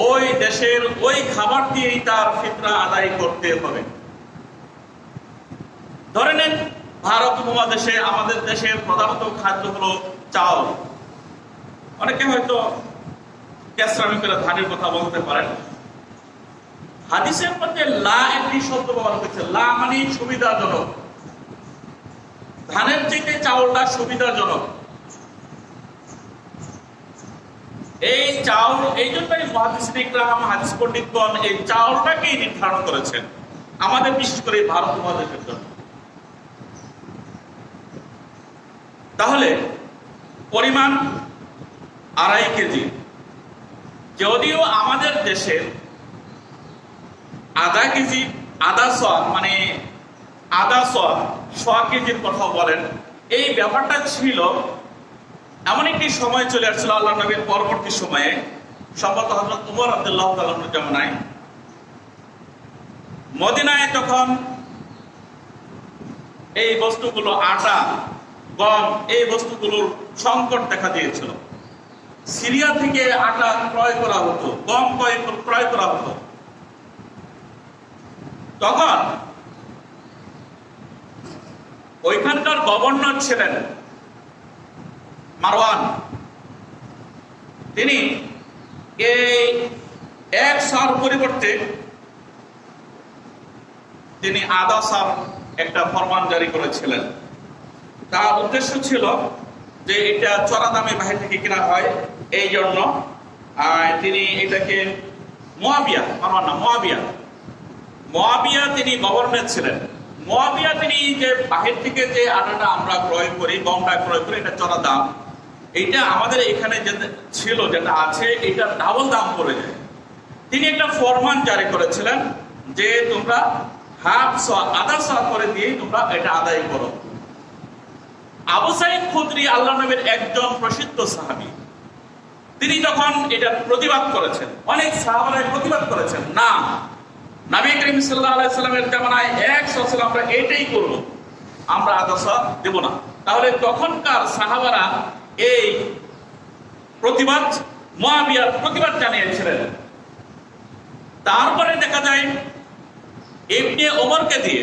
ওই দেশের ওই খাবার দিয়েই তার ফিতরা আদায় করতে হবে। ধরে নেন ভারত উপমহাদেশে আমাদের দেশের প্রধানত খাদ্য হলো চাউল। অনেকে হয়তো ক্যাসরামি করে ধানের কথা বলতে পারেন। হাদিসের মধ্যে লা একটি শব্দ ব্যবহার হয়েছে, লা মানে সুবিধাজনক। ধানের চাইতে চাউলটা সুবিধাজনক। এই চাউল, এই জন্যই মুহাদ্দিসিন ইকরাম, হাদিস পণ্ডিতগণ এই চাউলটাকেই নির্ধারণ করেছেন আমাদের বিশেষ করে ভারত উপমহাদেশের জন্য। তাহলে পরিমাণ 2.5 কেজি। যদিও আমাদের দেশে আধা কেজি, আধা শ মানে আধা শ কেজির কথা বলেন, এই ব্যাপারটা ছিল এমন একটি সময় চলে আসছিল আল্লাহ নবীর পরবর্তী সময়ে, সম্ভবত হযরত উমর রাদিয়াল্লাহু তাআলা আনহুর জামানায়। মদিনায় তখন এই বস্তুগুলো, আটা, গম, এই বস্তুগুলোর সংকট দেখা দিয়েছিল। সিরিয়া থেকে আটা ক্রয় করা হতো, গম ক্রয় করা হতো। তখন ওইখানকার গভর্নর ছিলেন মারওয়ান। তিনি এই 1 সার পরিবর্তে তিনি আধা সার একটা ফরমান জারি করেছিলেন। তার উদ্দেশ্য ছিল যে এটা চড়া দামে বাহির থেকে কেনা হয়, এই জন্য তিনি এটাকে মুয়াবিয়া, মারওয়ান না, মুয়াবিয়া তিনি গভর্নর ছিলেন। মুয়াবিয়া তিনি যে বাহির থেকে যে আটাটা আমরা ক্রয় করি, গমটা ক্রয় করি, এটা চড়া দাম, এইটা আমাদের এখানে যেটা ছিল, যেটা আছে, এটা ডাবল দাম পড়ে যায়। তিনি একটা ফরমান জারি করেছিলেন যে তোমরা আধা শ করে দিয়ে তোমরা এটা আদায় করো। আবু সাঈদ খুদরি আল্লাহর নবীর একজন প্রসিদ্ধ সাহাবী, তিনি তখন এটা প্রতিবাদ করেছেন। অনেক সাহাবারা প্রতিবাদ করেছেন, না, নবী করিম সাল্লাল্লাহু আলাইহি সাল্লামের জামানায় 100 ছিল, আমরা এটাই করব, আমরা আধা শ দেব না। তাহলে তখনকার সাহাবারা এই প্রতিবাদ, মুয়াবিয়ার প্রতিবাদ জানিয়েছিলেন। তারপরে দেখা যায় ইবনে ওমরকে দিয়ে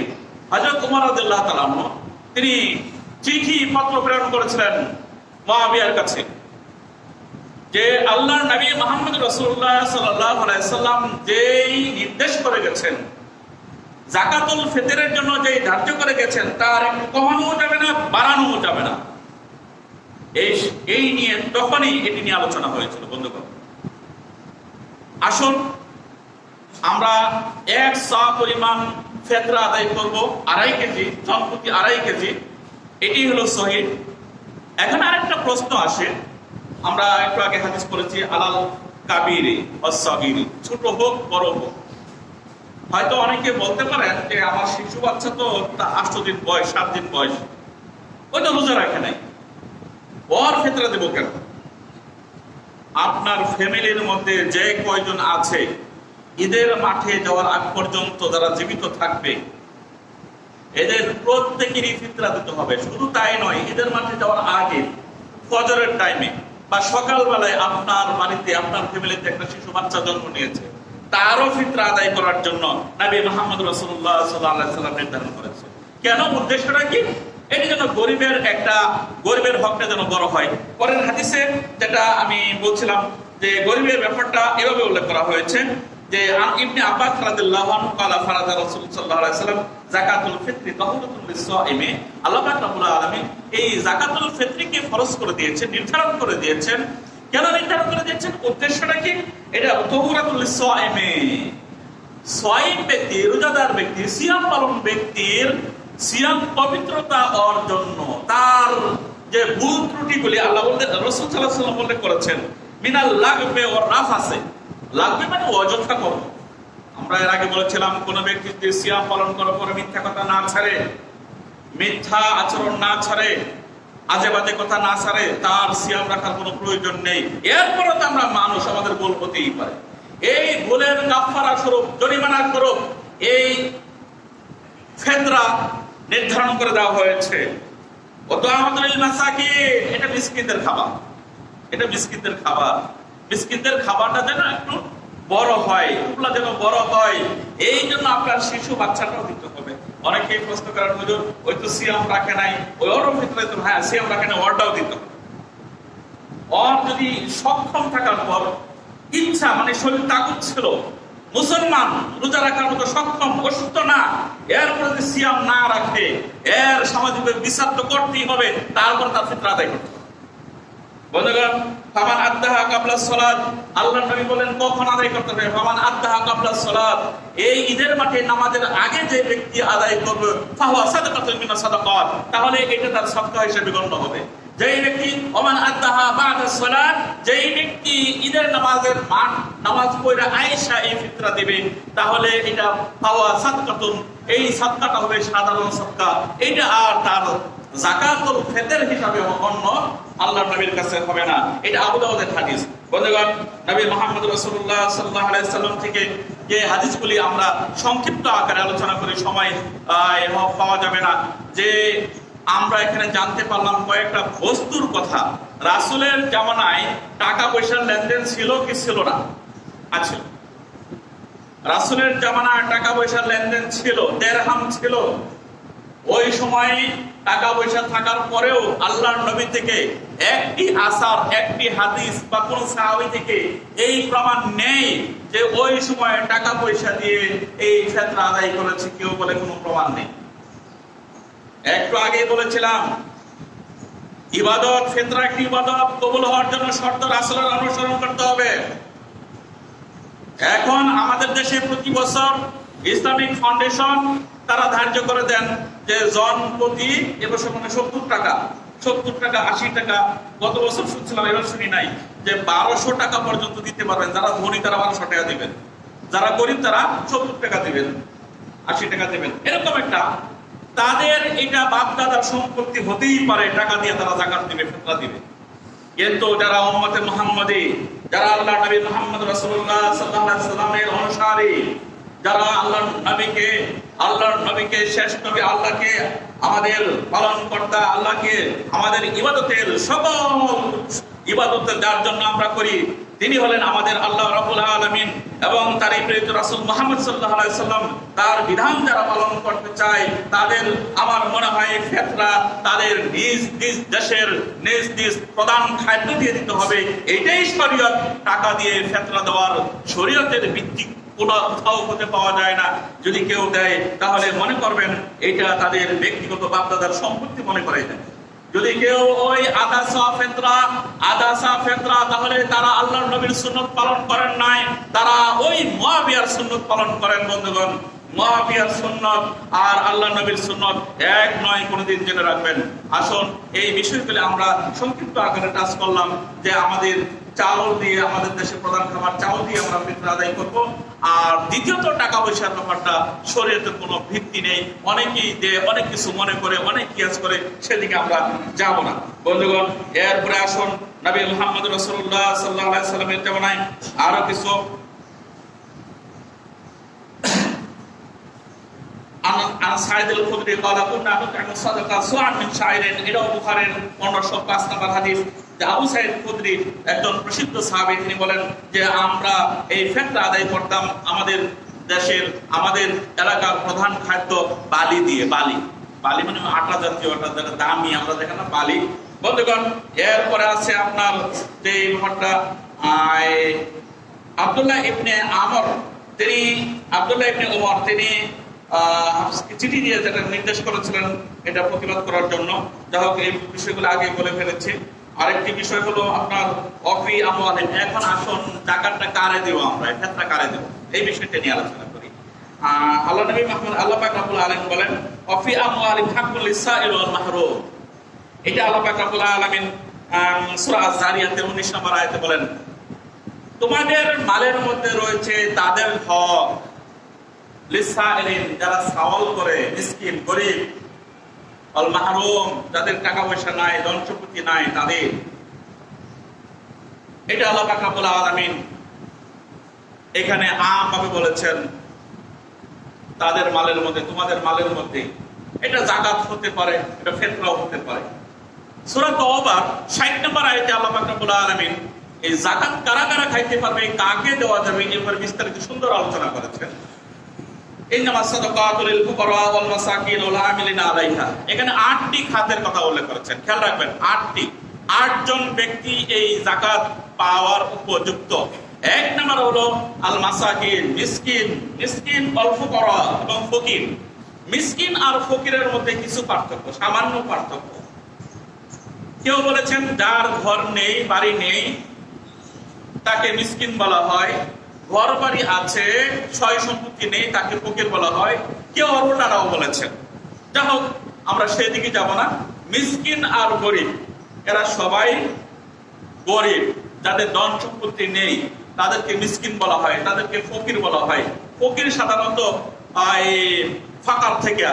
হযরত ওমর রাদিয়াল্লাহু তাআলা আনহু তিনি চিঠি পত্র প্রেরণ করেছিলেন মুয়াবিয়ার কাছে যে আল্লাহর নবী মুহাম্মদ রাসূলুল্লাহ সাল্লাল্লাহু আলাইহি সাল্লাম যেই নির্দেশ করে গেছেন, যাকাতুল ফিতরের জন্য যেই ধার্য করে গেছেন, তার একটু কমানোও যাবে না, বাড়ানোও যাবে না। এই নিয়ে তখনই এটি নিয়ে আলোচনা হয়েছিল। বন্ধুগণ, আসুন আমরা 1 সা পরিমাণ ফিতরা আদায় করব, 2.5 কেজি, জনপ্রতি 2.5 কেজি। এটি হলো সহিহ। এখন আরেকটা প্রশ্ন আসে, আমরা একটু আগে হাদিস পড়েছি, আলাল কাবিরি ওয়াস সাগীরি, ছোট হোক বড় হোক। হয়তো অনেকে বলতে পারেন যে আমার শিশু বাচ্চা তো 8 দিন বয়স, 7 দিন বয়স, ওই তো রোজা রাখে নাই, ওর ফিতরা দেব কেন? আপনার ফ্যামিলির মধ্যে যে কয়জন আছে, ঈদের মাঠে যাওয়ার আগ পর্যন্ত যারা জীবিত থাকবে, এদের প্রত্যেকেরই ফিতরা দিতে হবে। শুধু তাই নয়, ঈদের মাঠে যাওয়ার আগে ফজরের টাইমে বা সকালবেলায় আপনার বাড়িতে, আপনার ফ্যামিলিতে একটা শিশু বাচ্চা জন্ম নিয়েছে, তারও ফিতরা আদায় করার জন্য নবী মুহাম্মদ রাসূলুল্লাহ সাল্লাল্লাহু আলাইহি সাল্লাম নির্ধারণ করেছে। কেন? উদ্দেশ্যটা কি? এটি যেন গরিবের হকটা যেন বড় হয়। পরের হাদিসে যেটা আমি বলছিলাম যে গরিবের ব্যাপারটা এভাবে উল্লেখ করা হয়েছে যে ইবনে আব্বাস রাদিয়াল্লাহু আনহু قال فرض রাসূল সাল্লাল্লাহু আলাইহি সাল্লাম যাকাতুল ফিতরি তাহুরাতুল লিস-সাইমি। আল্লাহ পাক রব্বুল আলামিন এই যাকাতুল ফিতরিকে ফরজ করে দিয়েছেন, নির্ধারণ করে দিয়েছেন। কেন নির্ধারণ করে দিয়েছেন? উদ্দেশ্যটা কি? এটা তাহুরাতুল লিস-সাইমি, সাইম ব্যক্তি, রোজাদার ব্যক্তি, সিয়াম পালন ব্যক্তির সিয়াম পবিত্রতা অর্জন, তার যে ভুল ত্রুটিগুলি আল্লাহ বলতেন, রাসূল সাল্লাল্লাহু আলাইহি ওয়াসাল্লাম উল্লেখ করেছেন, মিনাল লাগবে ওয়ার রাফাসে। লাগবে মানে অযথা কর্ম। আমরা এর আগে বলেছিলাম, কোন ব্যক্তি যদি সিয়াম পালন করার পরে মিথ্যা কথা না ছাড়ে, মিথ্যা আচরণ না ছাড়ে, আজে বাজে কথা না ছাড়ে, তার সিয়াম রাখার কোনো প্রয়োজন নেই। এরপরে তো আমরা মানুষ, আমাদের ভুল হতেই পারে। এই ভুলের কাফারা স্বরূপ, জরিমানা স্বরূপ এই ফিতরা নির্ধারণ করে দেওয়া হয়েছে। এটা মিসকিনদের খাবার, এটা মিসকিনদের খাবার। মিসকিনদের খাবারটা যেন একটু বড় হয়, টুকলা যেন বড় হয়, এই জন্য আপনার শিশু বাচ্চাটাও দিতে হবে। অনেকেই প্রশ্ন করেন, হুজুর ওই তো সিয়াম রাখে নাই, ওই ওর ভিতরে তো হ্যাঁ সিয়াম রাখে নাই, ওরটাও দিতে হবে। ওর যদি সক্ষম থাকার পর ইচ্ছা মানে শরীর তাকুত ছিল, মুসলমান রোজা রাখার মতো সক্ষম, অসুস্থ না, এরপরে যদি সিয়াম না রাখে এর সামাজিক বিচার তো করতেই হবে, তারপর তার ফিতরা আদায় করতে হবে। বন্ধুগণ, ফামান আদ্দাহা কাবলা সালাত, আল্লাহর নবী বলেন কখন আদায় করতে হবে? ফামান আদ্দাহা কাবলা সালাত, এই ঈদের মাঠে নামাজের আগে যে ব্যক্তি আদায় করবে, ফাহুয়া সাদাকাতুন মিনাস সাদাকাত, তাহলে এটা তার সদকা হিসেবে গণ্য হবে। যেই ব্যক্তি ওমান আদ্দাহা বা'দা সালাত, যেই ব্যক্তি ঈদের নামাজ পড়ে আয়েশা এই ফিতরা দিবে, তাহলে এটা ফাহুয়া সাদাকাতুন, এই সাদকাটা হবে সাধারণ সাদকা, এটা আর তার যাকাতুল ফিতর হিসাবে অন্য আল্লাহর নবীর কাছে হবে না। এটা আবু দাউদের হাদিস। বন্ধুগণ, নবী মুহাম্মদ রাসূলুল্লাহ সাল্লাল্লাহু আলাইহি সাল্লাম থেকে যে হাদিসগুলি আমরা সংক্ষিপ্ত আকারে আলোচনা করি, সময় পাওয়া যাবে না, যে আমরা এখানে জানতে পারলাম কয়েকটা বস্তুর কথা। রাসূলের জামানায় টাকা পয়সার লেনদেন ছিল কি ছিল না? আছে। রাসূলের জামানায় টাকা পয়সার লেনদেন ছিল, দিরহাম ছিল। ওই সময় টাকা পয়সা থাকার পরেও আল্লাহর নবী থেকে একটি আসার, একটি হাদিস বা কোন সাহাবী থেকে এই প্রমাণ নেই যে ওই সময় টাকা পয়সা দিয়ে এই ফিতরা আদায় করেছে, কেউ বলে কোনো প্রমাণ নেই। একটু আগে বলেছিলাম ইবাদত, ফিতরা একটি ইবাদত, কবুল হওয়ার জন্য শর্ত রাসূলের অনুসরণ করতে হবে। এখন আমাদের দেশে প্রতি বছর ইসলামিক ফাউন্ডেশন তারা ধার্য করে দেন যে জন প্রতি এবছর 70 টাকা, 80 টাকা, গত বছর শুনছিলাম, এবার শুনি নাই, যে 1200 টাকা পর্যন্ত দিতে পারবেন। যারা ধনী তারা 1200 টাকা দিবেন, যারা গরিব তারা 70 টাকা দিবেন, 80 টাকা দিবেন, এরকম একটা। তাদের এটা বাপ-দাদার সম্পত্তি হতেই পারে, টাকা দিয়ে তারা যাকাত দিবে, ফিতরা দিবে। কিন্তু যারা উম্মতে মুহাম্মাদি, যারা আল্লাহ নবী মুহাম্মদ রাসূলুল্লাহ সাল্লাল্লাহু আলাইহি সাল্লামের অনুসারী, যারা আল্লাহর নবীকে শেষ নবী, আল্লাহকে আমাদের পালনকর্তা, আল্লাহকে আমাদের ইবাদতের সকল ইবাদতের যার জন্য আমরা করি, তিনি হলেন আমাদের আল্লাহ রাব্বুল আলামিন, এবং তার প্রেরিত রাসূল মুহাম্মদ সাল্লাল্লাহু আলাইহি সাল্লাম, তার বিধান যারা পালন করতে চায় তাদের আমার মনে হয় ফিতরা তাদের নিজ নিজ দেশের নিজ নিজ প্রধান খাদ্য দিয়ে দিতে হবে। এটাই শরীয়ত। টাকা দিয়ে ফিতরা দেওয়ার শরীয়তের ভিত্তি কোথাও হতে পাওয়া যায় না। যদি কেউ দেয় তাহলে মনে করবেন এটা তাদের ব্যক্তিগত বাপ-দাদার সম্পত্তি মনে করে দেয়। যদি কেউ ওই আদাসা ফিতরা, তাহলে তারা আল্লাহর নবীর সুন্নাত পালন করেন নাই, তারা ওই মুআবিয়ার সুন্নাত পালন করেন। বন্ধুগণ, মুআবিয়ার সুন্নাত আর আল্লাহর নবীর সুন্নাত এক নয়, কোনদিন জেনে রাখবেন। আসুন এই বিষয়গুলো আমরা সংক্ষিপ্ত আকারে টাচ করলাম, যে আমাদের চাউল দিয়ে, আমাদের দেশের প্রধান খাবার চাউল দিয়ে আমরা ফিতরা আদায় করব। আর দ্বিতীয়ত টাকা পয়সার ব্যাপারটা শরীয়তের কোনো ভিত্তি নেই, অনেকেই দেয়, অনেক কিছু মনে করে, অনেক কিয়াস করে, সেদিকে আমরা যাব না। বন্ধুগণ, এরপরে আসুন নবী মুহাম্মদ রাসূলুল্লাহ সাল্লাল্লাহু আলাইহি সাল্লামের জামানায় আরো কিছু সাইদুল খুদরি قال كنا نطعم الصدقه صاعا من شعير, এটাও বুখারীর 1505 নম্বর হাদিস। যে আবু সাইদ খুদরি একজন প্রসিদ্ধ সাহাবী, তিনি বলেন যে আমরা এই ফিতরা আদায় করতাম আমাদের দেশের, আমাদের এলাকার প্রধান খাদ্য বালি দিয়ে। বালি মানে আটা জাতীয়, যেটা দামি, আমরা দেখেন না বালি। বন্ধুগণ, এরপরে আছে আপনার যে ব্যাপারটা, আব্দুল্লাহ ইবনে আমর, তিনি আব্দুল্লাহ ইবনে ওমর, তিনি চিঠি দিয়ে যেটা নির্দেশ করেছিলেন এটা প্রতিবাদ করার জন্য। যাই হোক, এই বিষয়গুলো আগে বলে ফেলেছি। আরেকটি বিষয় হলো আপনার অফি আমওয়ালিন। এখন আসুন যাকাতটা কারে দেব, আমরা ফিতরা কারে দেব, এই বিষয়টা নিয়ে আলোচনা করি। আল্লাহ নবী মুহাম্মদ আল্লাহ পাক রব্বুল আলামিন বলেন অফি আমওয়ালিন হাক্কুল লিসাইল ওয়াল মাহরুম। এটা আল্লাহ পাক রব্বুল আলামিন সূরা আয-যারিয়াতের 19 নম্বর আয়াতে বলেন, তোমাদের মালের মধ্যে রয়েছে তাদের হক, লিসাইলিন, যারা সওয়াল করে, মিসকিন, গরীব, আল মাহরুম, যাদের টাকা পয়সা নাই, ধন সম্পত্তি নাই, তাদের। এটা আল্লাহ পাক রব্বুল আলামিন এখানে আমভাবে বলেছেন, তাদের মালের মধ্যে, তোমাদের মালের মধ্যে। এটা যাকাত হতে পারে, এটা ফিতরাও হতে পারে। সূরা তাওবার 60 নম্বর আয়াতে আল্লাহ পাক রব্বুল আলামিন এই যাকাত কারা কারা খাইতে পারবে, কাকে দেওয়া যাবে, এরপর বিস্তারিত সুন্দর আলোচনা করেছেন। ইন্নামাস সাদাকাতু লিল ফুকারা ওয়াল মাসাকিন ওয়াল আমিলিনা আলাইহা, এখানে 8টি খাতের কথা উল্লেখ করেছেন। খেয়াল রাখবেন 8টি, 8 জন ব্যক্তি এই যাকাত পাওয়ার উপযুক্ত। এক নম্বর হলো আল মাসাকিন, মিসকিন, মিসকিন ওয়াল ফুকারা এবং ফকির। মিসকিন আর ফকিরের মধ্যে কিছু পার্থক্য, সামান্য পার্থক্য। কেউ বলেছেন যার ঘর নেই, বাড়ি নেই, তাকে মিসকিন বলা হয়। ঘর বাড়ি আছে, সয় সম্পত্তি নেই, তাকে ফকির বলা হয়। কেউ অরুণারাও বলেছেন। যা হোক, আমরা সেদিকে যাব না। মিসকিন আর গরিব, এরা সবাই গরিব। যাদের ধন সম্পত্তি নেই তাদেরকে মিসকিন বলা হয়, তাদেরকে ফকির বলা হয়। ফকির সাধারণত ফাকার থেকে,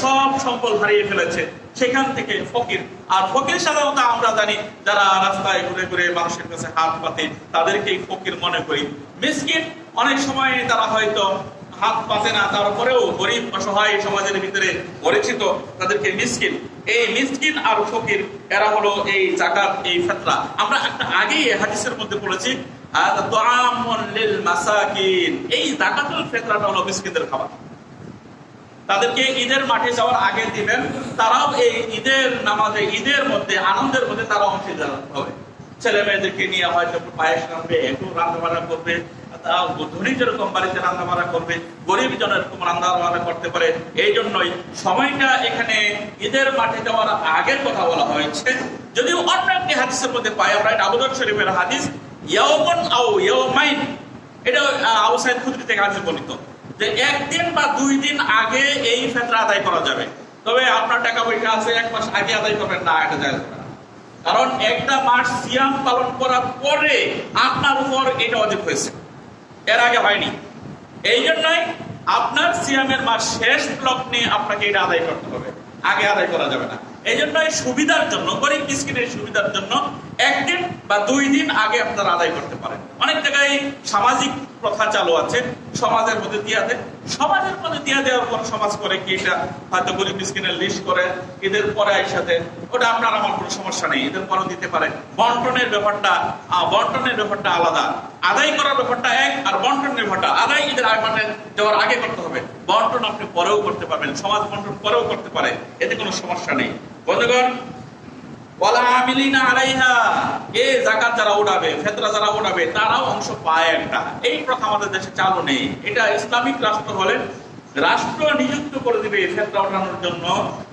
সব সম্পদ হারিয়ে ফেলেছে, সেখান থেকে ফকির। আর ফকির সাধারণত আমরা জানি যারা রাস্তায় ঘুরে ঘুরে মানুষের কাছে হাত পাতে, তাদেরকেই ফকির মনে করি। মিসকিন অনেক সময় তারা হয়তো হাত পাতে না, তারপরেও গরিব অসহায় সমাজের ভিতরে পরিচিত, তাদেরকে মিসকিন। এই মিসকিন আর ফকির এরা হলো এই যাকাত, এই ফিতরা। আমরা একটা আগেই হাদিসের মধ্যে পড়েছি, তুআমুন লিল মাসাকিন, এই যাকাতুল ফিতরাটা হলো মিসকিনদের খাবার। তাদেরকে ঈদের মাঠে যাওয়ার আগে দিবেন, তারাও এই ঈদের নামাজে, ঈদের মধ্যে, আনন্দের মধ্যে তারা অংশীদার হবে। ছেলে মেয়েদেরকে নিয়ে হয়তো একটু পায়েস রাঁধবে, একটু রান্না বান্না করবে। ধনী যেরকম বাড়িতে রান্না বান্না করবে, গরিব জন এরকম রান্না বান্না করতে পারে। এই জন্যই সময়টা এখানে ঈদের মাঠে যাওয়ার আগের কথা বলা হয়েছে। যদিও অন্য একটি হাদিসের মধ্যে পাই আমরা, এটা আবু দাউদ শরীফের হাদিস, ইয়াউমুন আও ইয়াউমাইন, এটা আবু সাঈদ খুদরি থেকে হাদিস বর্ণিত, যে 1 দিন বা 2 দিন আগে এই ফিতরা আদায় করা যাবে। তবে আপনার টাকা পয়সা আছে, 1 মাস আগে আদায় করবেন না, এটা যায় না। কারণ একটা মাস সিয়াম পালন করার পরে আপনার উপর এটা ওয়াজিব হয়েছে, এর আগে হয়নি। এই জন্যই আপনার সিয়ামের মাস শেষ লগ্নে আপনাকে এটা আদায় করতে হবে, আগে আদায় করা যাবে না। এই জন্যই সুবিধার জন্য, গরিব মিসকিনের সুবিধার জন্য 1 দিন বা 2 দিন আগে আপনারা আদায় করতে পারেন। অনেক জায়গায় সামাজিক প্রথা চালু আছে, সমাজের মধ্যে দিয়ে দেয়। সমাজের মধ্যে দিয়ে দেওয়ার পর সমাজ করে কি এটা হয়তো গরিব মিসকিনের লিস্ট করে ঈদের পরে একসাথে, ওটা আপনার আমার কোনো সমস্যা নেই, ঈদের পরেও দিতে পারে। বন্টনের ব্যাপারটা আলাদা, আদায় করার ব্যাপারটা এক, আর বন্টনের ব্যাপারটা আদায় ঈদের আগে দেওয়ার আগে করতে হবে। বন্টন আপনি পরেও করতে পারবেন, সমাজ বন্টন পরেও করতে পারে, এতে কোনো সমস্যা নেই। বন্ধুগণ, ওয়ালা আমিলিনা আলাইহা, এই যাকাত যারা উঠাবে, ফিতরা যারা উঠাবে, তারাও অংশ পায় একটা। এই প্রথা আমাদের দেশে চালু নেই। এটা ইসলামিক রাষ্ট্র হলে রাষ্ট্র নিযুক্ত করে দিবে ফিতরা ওঠানোর জন্য,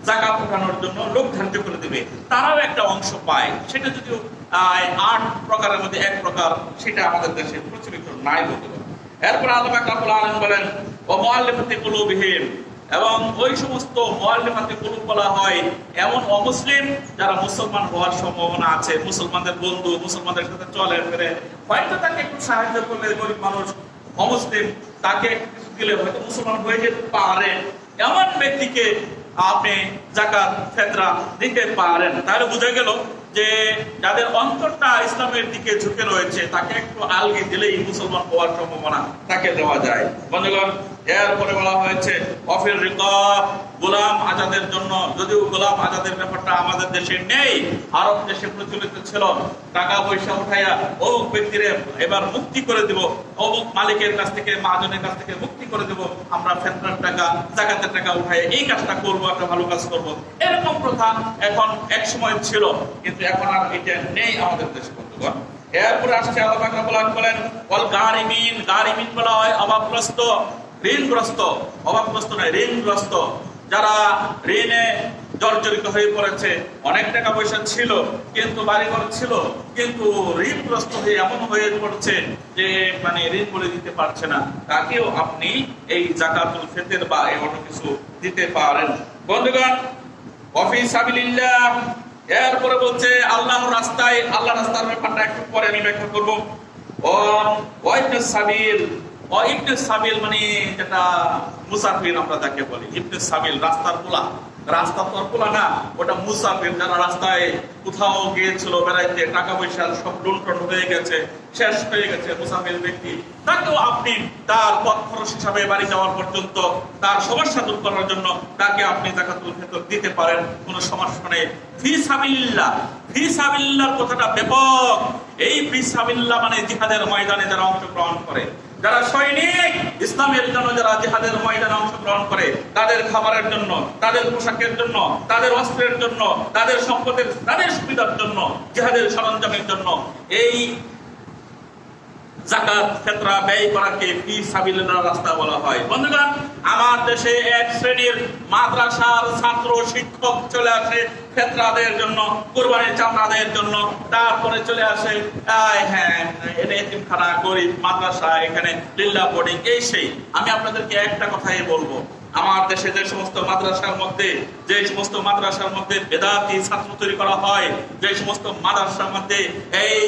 যাকাত ওঠানোর জন্য লোক ধার্য করে দিবে, তারাও একটা অংশ পায়। সেটা যদিও 8 প্রকারের মধ্যে 1 প্রকার, সেটা আমাদের দেশে প্রচলিত নাই বলতে পারে। এরপর আল্লাহ পাক রব্বুল আলামিন বলেন, ওয়া মুআল্লিফাতি কুলুবিহিম, এবং ওই সমস্ত মুআল্লিফাতি কুলুব বলা হয় এমন অমুসলিম যারা মুসলমান হওয়ার সম্ভাবনা আছে, মুসলমানদের বন্ধু, মুসলমানদের সাথে চলে ফিরে, হয়তো তাকে একটু সাহায্য করলে, গরিব মানুষ অমুসলিম, তাকে কিছু দিলে হয়তো মুসলমান হয়ে যেতে পারে, এমন ব্যক্তিকে আপনি যাকাত ফিতরা দিতে পারেন। তাহলে বোঝা গেল যে যাদের অন্তরটা ইসলামের দিকে ঝুঁকে রয়েছে, তাকে একটু আলগি দিলেই মুসলমান হওয়ার সম্ভাবনা তাকে দেওয়া যায়। বন্ধুগণ, এরপরে বলা হয়েছে অফির রিকাব, গোলাম আজাদের জন্য। যদিও গোলাম আজাদের ব্যাপারটা আমাদের দেশে নেই, আরব দেশে প্রচলিত ছিল। টাকা পয়সা উঠাইয়া অমুক ব্যক্তিরে এবার মুক্তি করে দিব, অমুক মালিকের কাছ থেকে, মহাজনের কাছ থেকে মুক্তি করে দেব, আমরা ফিতরার টাকা, যাকাতের টাকা উঠাই এই কাজটা করবো, একটা ভালো কাজ করব। এরকম প্রথা এখন এক সময় ছিল, কিন্তু এখন আর এটা নেই আমাদের দেশে। বন্ধুগণ, এরপরে আসছে আল্লাহ পাক রব্বুল আলামিন বলেন, ওয়াল গারিমিন, গারিমিন বলা হয় অভাবগ্রস্ত, ঋণগ্রস্ত, অভাবগ্রস্ত নয়, ঋণগ্রস্ত, যারা ঋণে জর্জরিত হয়ে পড়েছে। অনেক টাকা পয়সা ছিল, কিন্তু বাড়িঘর ছিল, কিন্তু ঋণগ্রস্ত হয়ে এমন হয়ে পড়ছে যে মানে ঋণ বলে দিতে পারছে না, তাকেও আপনি এই যাকাতুল ফিতর বা এই অন্য কিছু দিতে পারেন। বন্ধুগণ, ওয়াফি সাবিলিল্লাহ, এরপরে বলছে আল্লাহর রাস্তায়, আল্লাহর রাস্তার ব্যাপারটা একটু পরে আমি ব্যাখ্যা করবো। ইবনে সাবিল, ইবনে সাবিল মানে যেটা মুসাফির আমরা যাকে বলি, ইবনে সাবিল রাস্তার পোলা, রাস্তা তরকুলা না, ওটা মুসাফির, যারা রাস্তায় কোথাও গিয়েছিল বেড়াইতে, টাকা পয়সা সব লুণ্ঠন হয়ে গেছে, শেষ হয়ে গেছে, মুসাফির ব্যক্তি, তাকেও আপনি তার পথ খরচ হিসাবে বাড়ি যাওয়ার পর্যন্ত তার সমস্যা দূর করার জন্য তাকে আপনি যাকাতুল ফিতর দিতে পারেন, কোনো সমস্যা নেই। ফি সাবিলিল্লাহ, ফি সাবিলিল্লাহর কথাটা ব্যাপক। এই ফি সাবিলিল্লাহ মানে জিহাদের ময়দানে যারা অংশগ্রহণ করে, যারা সৈনিক, ইসলামের জন্য যারা জিহাদের ময়দানে অংশগ্রহণ করে, তাদের খাবারের জন্য, তাদের পোশাকের জন্য, তাদের অস্ত্রের জন্য, তাদের সম্পদের, তাদের সুবিধার জন্য, জিহাদের সরঞ্জামের জন্য এই যাকাত ফিতরা ব্যয় করাকে ফি সাবিলিল্লাহ রাস্তা বলা হয়। বন্ধুগণ, আমার দেশে এক শ্রেণীর মাদ্রাসার ছাত্র শিক্ষক চলে আসে ফিতরা আদায়ের জন্য, কুরবানির চামড়া আদায়ের জন্য, তারপরে চলে আসে এটা এতিমখানা, গরিব মাদ্রাসা, এখানে লিল্লাহ বোর্ডিং, এই সেই। আমি আপনাদেরকে একটা কথাই বলবো, আমার দেশে যে সমস্ত মাদ্রাসার মধ্যে বেদাতি ছাত্র তৈরি করা হয়, যে সমস্ত মাদ্রাসার মধ্যে এই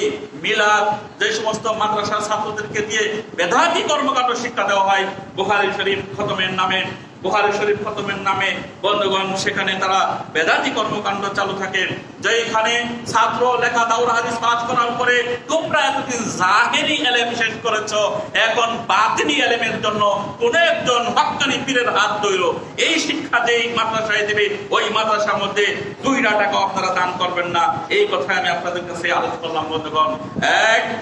মিলাদ, যে সমস্ত মাদ্রাসার ছাত্রদেরকে দিয়ে বেদাতি কর্মকাণ্ড শিক্ষা দেওয়া হয় বুখারী শরীফ খতমের নামে, বন্ধুগণ, সেখানে তারা বেদাতি কর্মকাণ্ড চালু থাকে। যেখানে ছাত্র লেখা দাওরা হাদিস পাঠ করার পরে তোমরা এতদিন জাহেরি এলেম শেষ করেছো, এখন বাতিনি এলেমের জন্য কোন একজন হক্কানি পীরের হাত ধইলো, এই শিক্ষা যেই মাদ্রাসায় দেবে, ওই মাদ্রাসার মধ্যে 2 টাকা আপনারা দান করবেন না। এই কথা আমি আপনাদের কাছে আলোচনা করলাম। বন্ধুগণ,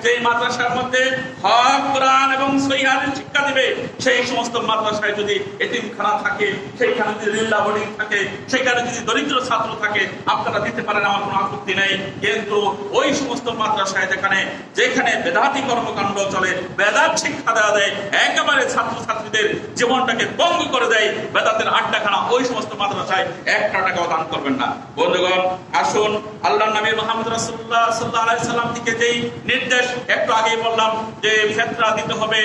যেই মাদ্রাসার মধ্যে হক, কোরআন এবং সহিহ হাদিস শিক্ষা দিবে, সেই সমস্ত মাদ্রাসায় যদি এতিমখানা থাকে, সেইখানে যদি লিল্লাহ বোর্ডিং থাকে, সেখানে যদি দরিদ্র ছাত্র থাকে, আপনারা দিতে পারেন, আমার কোনো আপত্তি নেই। কিন্তু ওই সমস্ত মাদ্রাসায় যেখানে বেদাতি কর্মকাণ্ড চলে, বেদাত শিক্ষা দেওয়া দেয়, একেবারে ছাত্রছাত্রীদের জীবনটাকে ভঙ্গ করে দেয়, বেদাতের আড্ডাখানা, ওই সমস্ত মাদ্রাসায় 1 টাকাও দান করবেন না। বন্ধুগণ, আসুন আল্লাহর নবী মুহাম্মদ রাসূলুল্লাহ সাল্লাল্লাহু আলাইহি সাল্লাম থেকে যেই নির্দেশ একটু আগেই বললাম যে ফিতরা দিতে হবে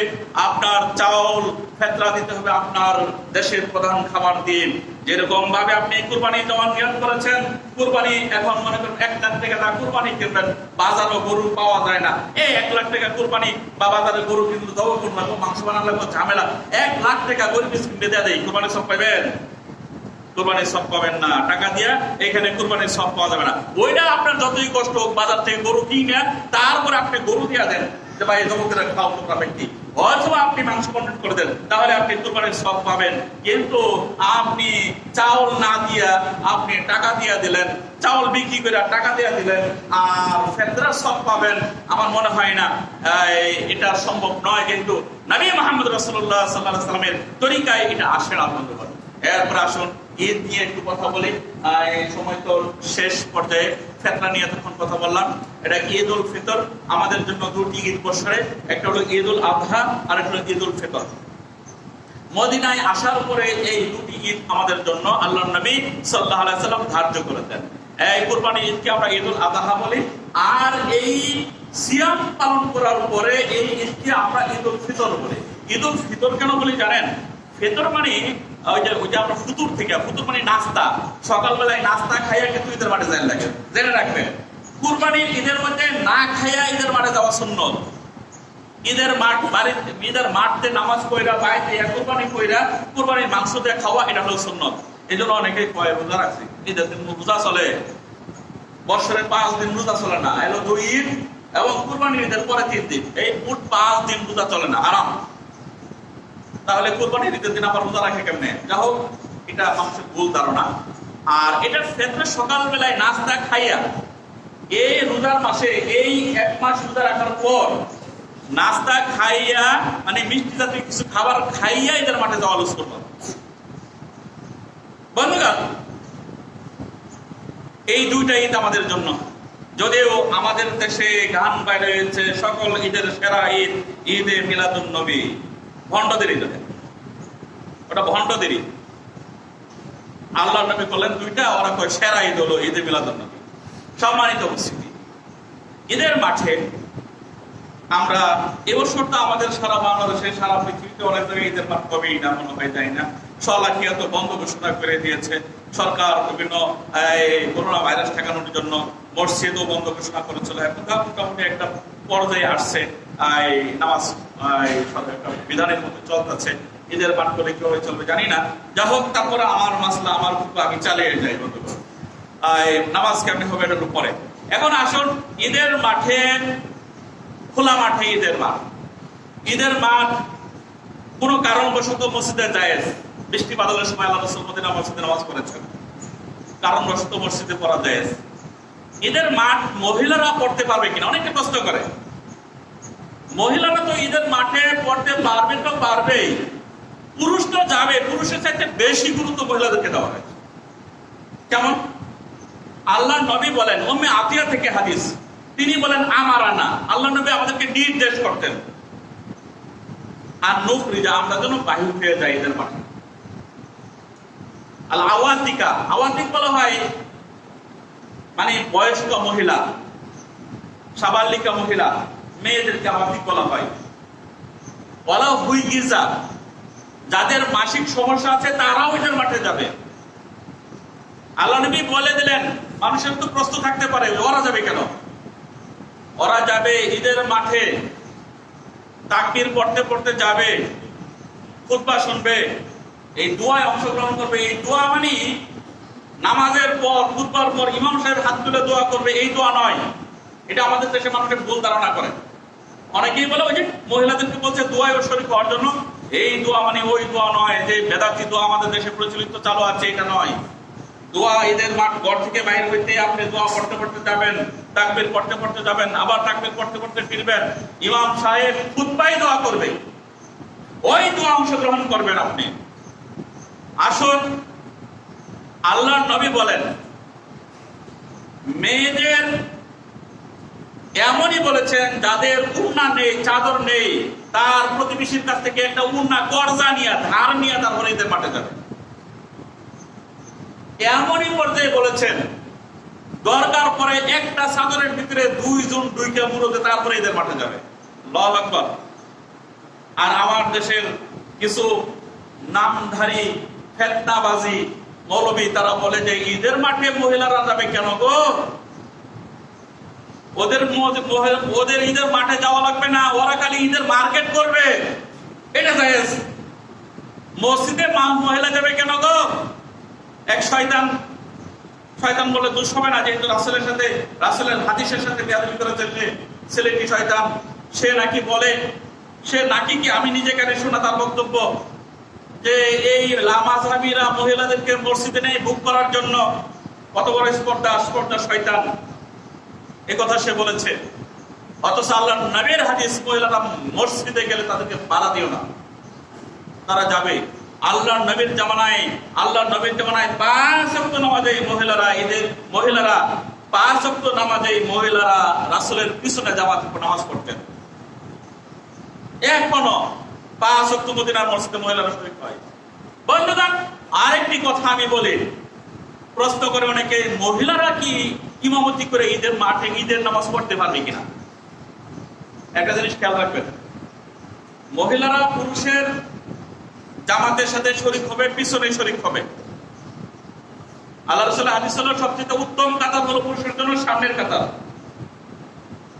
আপনার চাউল, ফিতরা দিতে হবে আপনার দেশের প্রধান খাবার দিয়ে। যেরকম ভাবে আপনি কুরবানি দেওয়ার নিয়ত করেছেন, কুরবানি এখন মনে করেন 1 লাখ টাকা দা কুরবানি কিনবেন, বাজারও গরু পাওয়া যায় না, এই 1 লাখ টাকা কুরবানি বা বাজারে গরু কিনলে দাও করুন, মাংস বানালে ঝামেলা, 1 লাখ টাকা গরিব মিসকিনকে দিয়ে দেয়, কুরবানি সব পাইবেন? কুরবানির সব পাবেন না, টাকা দিয়া এখানে কুরবানির সব পাওয়া যাবে না। ওইটা আপনার যতই কষ্ট হোক, বাজার থেকে গরু কিনে তারপরে আপনি গরু দিয়া দেন যে ভাই জমকেরা খাও তোমরা ব্যক্তি, অথবা আপনি মাংস কন্ট্রোল করে দেন, তাহলে আপনি কুরবানির সব পাবেন। কিন্তু আপনি চাউল না দিয়া আপনি টাকা দিয়া দিলেন, চাউল বিক্রি করে টাকা দিয়া দিলেন, আর ফিতরার সব পাবেন, আমার মনে হয় না এটা সম্ভব নয়। কিন্তু নবী মুহাম্মদ রাসূলুল্লাহ সাল্লাল্লাহু আলাইহি ওয়াসাল্লামের তরিকায় এটা আসে না। বন্ধুগণ, এরপর আসুন ঈদ নিয়ে একটু কথা বলি। এই সময় তো শেষ পর্যায়ে, ফিতরা নিয়ে তখন কথা বললাম। এটা ঈদ উল ফিতর আমাদের জন্য 2টি ঈদ বছরে, একটা হলো ঈদ উল আযহা আর একটা হলো ঈদ উল ফিতর। মদিনায় আসার পরে এই 2টি ঈদ আমাদের জন্য আল্লাহর নবী সাল্লাল্লাহু আলাইহি সাল্লাম ধার্য করে দেন। এই কুরবানি ঈদকে আমরা ঈদ উল আযহা বলি, আর এই সিয়াম পালন করার পরে এই ঈদকে আমরা ঈদ উল ফিতর বলি। ঈদ উল ফিতর কেন বলি জানেন? ফিতর মানে ওই যে আমরা ফুতুর মানে নাস্তা, সকালবেলায় নাস্তা খাইয়া কিন্তু ঈদের মাঠে যাই লাগে, জেনে রাখবেন। কুরবানির ঈদের মধ্যে না খাইয়া ঈদের মাঠে যাওয়া সুন্নত। ঈদের মাঠে নামাজ পড়া, বাইরে কুরবানি কইরা কুরবানির মাংস দিয়ে খাওয়া, এটা হলো সুন্নত। এই জন্য অনেকেই কয় রোজা রাখছি, ঈদের দিন রোজা চলে, বছরে 5 দিন রোজা চলে না, এলো 2 ঈদ এবং কুরবানির ঈদের পরে 3 দিন, এই মোট 5 দিন রোজা চলে না, আরাম। তাহলে কুরবানির ঈদের দিন আবার রোজা রাখে কেমনে? যা হোক, এটা মানুষের ভুল ধারণা। আর এটার ক্ষেত্রে সকালবেলায় নাস্তা খাইয়া এই রোজার মাসে, এই 1 মাস রোজা রাখার পর নাস্তা খাইয়া, মানে মিষ্টি জাতীয় কিছু খাবার খাইয়া এদের মাঠে যাওয়া লুজ করব। বন্ধুগণ, এই 2টা ঈদ আমাদের জন্য, যদিও আমাদের দেশে গান বাইরে হয়েছে সকল ঈদের সেরা ঈদ ঈদে মিলাদুন নবী, ভণ্ডদের ঈদ, ওটা ভণ্ডদের ঈদ। আল্লাহ নবী বললেন 2টা, ওরা কয় সেরা ঈদ হলো ঈদে মিলাদুন নবী। সম্মানিত উপস্থিতি, ঈদের মাঠে আমরা এবছর তো আমাদের সারা বাংলাদেশে, সারা পৃথিবীতে অনেক জায়গায় ঈদের মাঠ কবেই না, মনে হয় যায় না। শলাকিয়া তো বন্ধ ঘোষণা করে দিয়েছে সরকার, বিভিন্ন করোনা ভাইরাস ঠেকানোর জন্য মসজিদও বন্ধ ঘোষণা করেছিল। এখন মোটামুটি একটা পর্যায়ে আসছে, নামাজ বিধানের মধ্যে চলতেছে। ঈদের মাঠ করে কিভাবে চলবে জানি না। যা হোক, তারপরে আমার মাসলা, আমার আমি চালিয়ে যাই বন্ধুগণ। নামাজ কেমনি হবে এটার উপরে। এখন আসুন, ঈদের মাঠে, খোলা মাঠে ঈদের মাঠ, ঈদের মাঠ কোনো কারণবশত মসজিদে জায়েজ। বৃষ্টি বাদলের সময় আল্লাহ রাসূল মদিনা মসজিদে নামাজ পড়েছেন, কারণবশত মসজিদে পড়া জায়েজ। ঈদের মাঠ মহিলারা পড়তে পারবে কিনা অনেকে প্রশ্ন করে। মহিলারা তো ঈদের মাঠে পড়তে পারবে, তো পারবেই, পুরুষ তো যাবে, পুরুষের চাইতে বেশি গুরুত্ব মহিলাদেরকে দেওয়া হয়েছে। কেমন? আল্লাহ নবী বলেন, উম্মে আতিয়া থেকে হাদিস, তিনি বলেন আমারা না, আল্লাহ নবী আমাদেরকে নির্দেশ করতেন, আর নুখরিজা, আমরা যেন বাহির হয়ে যাই ঈদের মাঠে। আল আওয়াতিকা, আওয়াতিক বলা হয় মানে বয়স্ক মহিলা, সাবালিকা মহিলা, মেয়েদেরকে আওয়াতিক বলা হয়। বলা হুই গিজা, যাদের মাসিক সমস্যা আছে তারাও ঈদের মাঠে যাবে। আল্লাহ নবী বলে দিলেন, মানুষের তো প্রশ্ন থাকতে পারে ওরা যাবে কেন? ওরা যাবে ঈদের মাঠে, তাকবীর পড়তে পড়তে যাবে, খুতবা শুনবে, এই দোয়ায় অংশগ্রহণ করবে। এই দোয়া মানে নামাজের পর, খুতবার পর ইমাম সাহেব হাত তুলে দোয়া করবে, এই দোয়া নয়। এটা আমাদের দেশে মানুষের ভুল ধারণা করে। অনেকেই বলে ওই যে মহিলাদেরকে বলছে দোয়ায় ও শরীক হওয়ার জন্য, এই দোয়া মানে ওই দোয়া নয়, যে বেদাতি দোয়া আমাদের দেশে প্রচলিত চালু আছে, এটা নয়। দোয়া ঈদের মাঠ, ঘর থেকে বাইরে হইতে আপনি দোয়া পড়তে পড়তে যাবেন, তাকবীর পড়তে পড়তে যাবেন, আবার তাকবীর পড়তে পড়তে ফিরবেন, ইমাম সাহেব খুতবায় দোয়া করবে, ওই দোয়া অংশগ্রহণ করবেন আপনি। আসুন, আল্লাহর নবী বলেন, মেয়েদের এমনই বলেছেন যাদের উন্না নেই, চাদর নেই, তার প্রতিবেশীর কাছ থেকে একটা উন্না কর্জা নিয়ে, ধার নিয়ে তারপরে ঈদের মাঠে যাবে। এমনই পর্যায়ে বলেছেন, দরকার পরে একটা চাদরের ভিতরে দুইজন দুইটা মুরতে তারপরে ঈদের মাঠে যাবে। আল্লাহু আকবার। আর আমার দেশের কিছু নামধারী ফেতনাবাজি মৌলবী, তারা বলে যে ঈদের মাঠে মহিলারা যাবে কেন গো? ওদের ঈদের মাঠে যাওয়া লাগবে না, ওরা খালি ঈদের মার্কেট করবে, এটা জায়েজ। মসজিদে মহিলা যাবে কেন গো? এক শয়তান বলে দোষ হবে না, যেহেতু রাসূলের হাদিসের সাথে বেয়াদবি করেছে যে ছেলেটি শয়তান, সে নাকি বলে, সে নাকি কি আমি নিজে কানে শোনা তার বক্তব্য, যে এই লামাযহাবীরা মহিলাদেরকে মসজিদে নেই বুক করার জন্য। কত বড় স্পর্ধা শয়তান, এ কথা সে বলেছে। অথচ আল্লাহর নবীর হাদিস, মহিলারা মসজিদে গেলে তাদেরকে বাধা দিও না, তারা যাবে। আল্লাহর নবীর জামানায় 5 ওয়াক্ত নামাজে মহিলারা 5 ওয়াক্ত নামাজে মহিলারা রাসূলের পিছনে জামাতে নামাজ পড়তেন। এখনো 5 ওয়াক্ত মদিনার মসজিদে মহিলারা শরীক হয়। বন্ধুগণ, আরেকটি কথা আমি বলি, প্রশ্ন করে অনেকে, মহিলারা কি ইমামতি করে ঈদের মাঠে ঈদের নামাজ পড়তে পারবে কিনা? একটা জিনিস খেয়াল রাখবেন, মহিলারা পুরুষের জামাতের সাথে শরীক হবে, পিছনে শরীক হবে। আল্লাহ রাসূলের হাদিস হলো সবচেয়ে উত্তম কাতার হলো পুরুষের জন্য সামনের কাতার,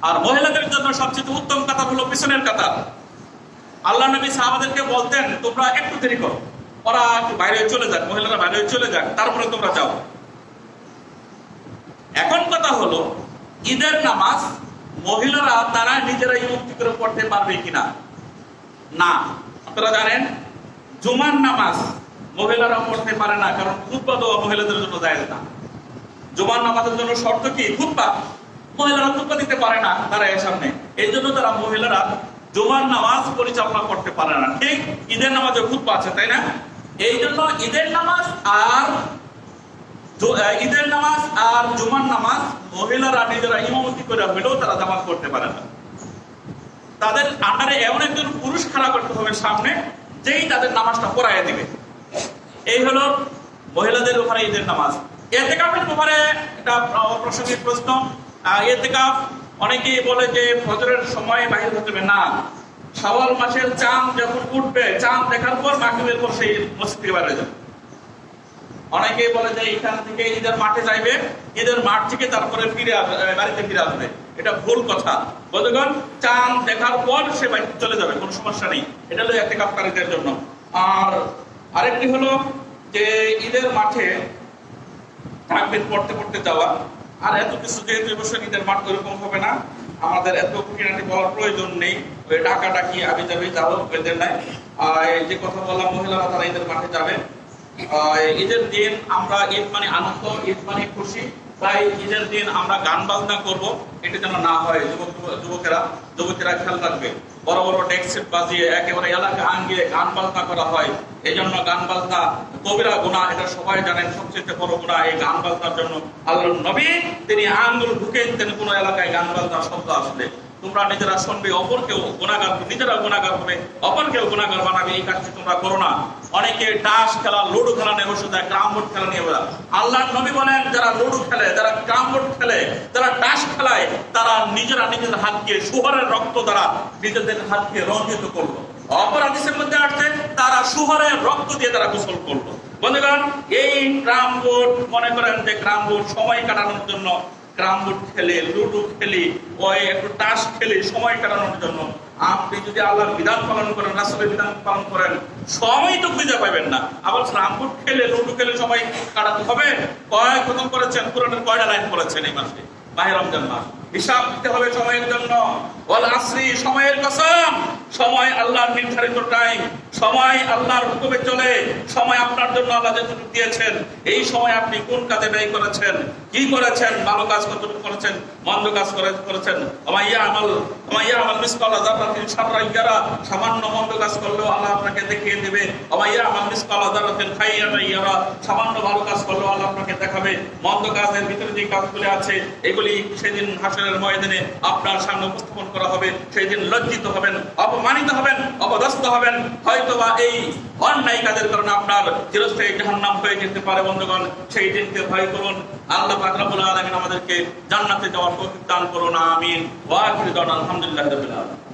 আর মহিলাদের জন্য সবচেয়ে উত্তম কাতার হলো পিছনের কাতার। আল্লাহ নবী সাহাবাদেরকে বলতেন, তোমরা একটু দেরি করো, ওরা একটু বাইরে চলে যাক, মহিলারা বাইরে চলে যাক, তারপরে তোমরা যাও। এখন কথা হলো, ঈদের নামাজ মহিলারা তারা নিজেরা ইমামতি করে পড়তে পারবে কিনা? না। আপনারা জানেন, জুমার নামাজ মহিলারা পড়তে পারে না, কারণ খুতবা দেওয়া মহিলাদের জন্য জায়েজ না। জুমার নামাজের জন্য শর্ত কি? খুতবা। মহিলারা খুতবা দিতে পারে না তারা এর সামনে, এই জন্য তারা মহিলারা জুমার নামাজ পরিচালনা করতে পারে না। ঠিক ঈদের নামাজে খুতবা আছে, তাই না? এই জন্য ঈদের নামাজ আর জুমার নামাজ মহিলারা নিজেরা ইমামতি করে হলেও তারা জামাত করতে পারে না। তাদের আন্ডারে এমন একজন পুরুষ খাড়া করতে হবে সামনে, যেই তাদের নামাজটা পড়ায় দিবে। এই হলো মহিলাদের উপরে ঈদের নামাজ। ইতিকাফের ব্যাপারে একটা প্রাসঙ্গিক প্রশ্ন। ইতিকাফ অনেকেই বলে যে ফজরের সময় বাইরে হতে হবে না, শাওয়াল মাসের চাঁদ যখন উঠবে, চাঁদ দেখার পর মাগরিবের পর সেই মসজিদ থেকে বাইরে যাবে। অনেকেই বলে যে এখান থেকে ঈদের মাঠে যাইবে, ঈদের মাঠ থেকে তারপরে বাড়িতে ফিরে আসবে। এটা ভুল কথা বন্ধুগণ। চাঁদ দেখার পর সে বাড়িতে চলে যাবে, কোনো সমস্যা নেই। এটা হলো ইতিকাফকারীদের জন্য। আর আরেকটি হলো যে ঈদের মাঠে তাকবীর পড়তে পড়তে যাওয়া। আর এত কিছু যেহেতু এবছর ঈদের মাঠ ওইরকম হবে না, আমাদের এত খুঁটিনাটি বলার প্রয়োজন নেই। ওই ডাকাডাকি আবি যাবি যাও বেঁধে নাই। এই যে কথা বললাম, মহিলারা তারা ঈদের মাঠে যাবে। ঈদের দিন আমরা ঈদ মানে আনন্দ, ঈদ মানে খুশি, তাই ঈদের দিন আমরা গান বাজনা করব, এটা যেন না হয়। যুবকেরা খেয়াল রাখবে, বড় বড় ডেক সেট বাজিয়ে একেবারে এলাকা আঙ্গিয়ে গান বাজনা করা হয়। এই জন্য গান বাজনা কবিরা গুনাহ, এটা সবাই জানেন। সবচেয়ে বড় গুনাহ এই গান বাজনার জন্য। আল্লাহর নবী তিনি আঙ্গুল ঢুকে দিতেন কোন এলাকায় গান বাজনার শব্দ আসলে। তোমরা নিজেরা শুনবে, অপরকেও গুনাহগার, নিজেরা গুনাহগার হবে, অপরকেও গুনাহগার বানাবে। এই কাজটি তোমরা করো না। অনেকে টাস খেলা, লুডু খেলা নিয়ে বসে যায়, ক্যারাম বোর্ড খেলা নিয়ে বসে। আল্লাহর নবী বলেন, যারা লুডু খেলে, যারা ক্যারাম বোর্ড খেলে, যারা টাস খেলায়, তারা নিজেরা নিজেদের হাতকে শুয়োরের রক্ত দ্বারা নিজেদের হাতকে রঞ্জিত করলো। অপর হাদিসের মধ্যে আসছে তারা শুয়োরের রক্ত দিয়ে তারা গোসল করলো। বন্ধুগণ, এই ক্যারাম বোর্ড, মনে করেন যে ক্যারাম বোর্ড সময় কাটানোর জন্য ক্যারাম বোর্ড খেলে, লুডু খেলি, ওই একটু টাস খেলি সময় কাটানোর জন্য। আপনি যদি আল্লাহর বিধান পালন করেন, রাসূলের বিধান পালন করেন, সময় তো খুঁজে পাবেন না। আবার ক্যারাম বোর্ড খেলে, লুডু খেলে সময় কাটাতে হবে। কয় খতম করেছেন, কোরআনের কয়টা লাইন পড়েছেন এই মাসে, মাহে রমজান মাস? হিসাব দিতে হবে সময়ের জন্য। ওয়াল আসরি, সময়ের কসম। সময় আল্লাহর নির্ধারিত টাইম, সময় আল্লাহর হুকুমে চলে। সময় আপনার জন্য আল্লাহ যতটুকু দিয়েছেন, এই সময় আপনি কোন কাজে ব্যয় করেছেন, কি করেছেন, ভালো কাজ কতটুকু করেছেন, মন্দ কাজ করেছেন। ওমাইয়া আমাল মিসকালা যাররাতিন শাররান ইয়ারা, সামান্য মন্দ কাজ করলেও আল্লাহ আপনাকে দেখিয়ে দেবে। ওমাইয়া আমাল মিসকালা যাররাতিন খাইরান ইয়ারা, সামান্য ভালো কাজ করলেও আল্লাহ আপনাকে দেখাবে। মন্দ কাজের ভিতরে যে কাজগুলি আছে, এগুলি সেদিন হাসরের ময়দানে আপনার সামনে উপস্থাপন করা হবে। সেই দিন লজ্জিত হবেন, অপমানিত হবেন, অপদস্থ হবেন। হয়তোবা এই অন্যায় কাজের কারণে আপনার চিরস্থায়ী জাহান্নাম হয়ে যেতে পারে। বন্ধুগণ, সেই দিনকে ভয় করুন। আল্লাহ পাক রব্বুল আলামিন আমাদেরকে জান্নাতে যাওয়ার তৌফিক দান করুন। আমিন। ওয়া আখিরু দাওয়ানা আলহামদুলিল্লাহি রাব্বিল আলামিন।